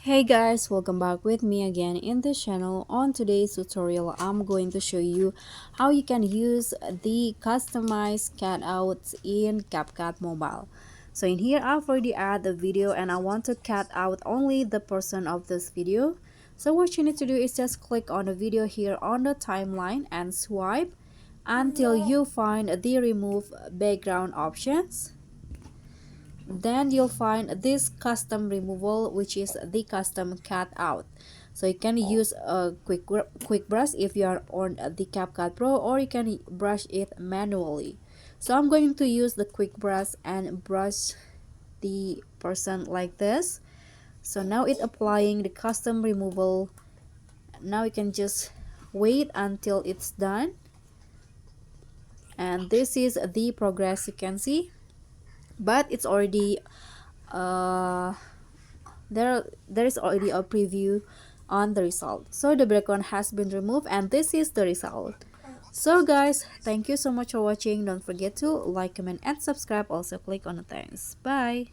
Hey guys, welcome back with me again in the channel. On today's tutorial, I'm going to show you how you can use the customized cutouts in CapCut Mobile. So in here, I've already added the video and I want to cut out only the person of this video. So what you need to do is just click on the video here on the timeline and swipe until you find the remove background options. Then you'll find this custom removal, which is the custom cut out. So you can use a quick brush if you are on the CapCut Pro, or you can brush it manually. So I'm going to use the quick brush and brush the person like this. So now it's applying the custom removal. Now you can just wait until it's done, and this is the progress you can see, but it's already uh there is already a preview on the result. So the background has been removed and this is the result. So guys, thank you so much for watching. Don't forget to like, comment and subscribe. Also click on the thanks. Bye.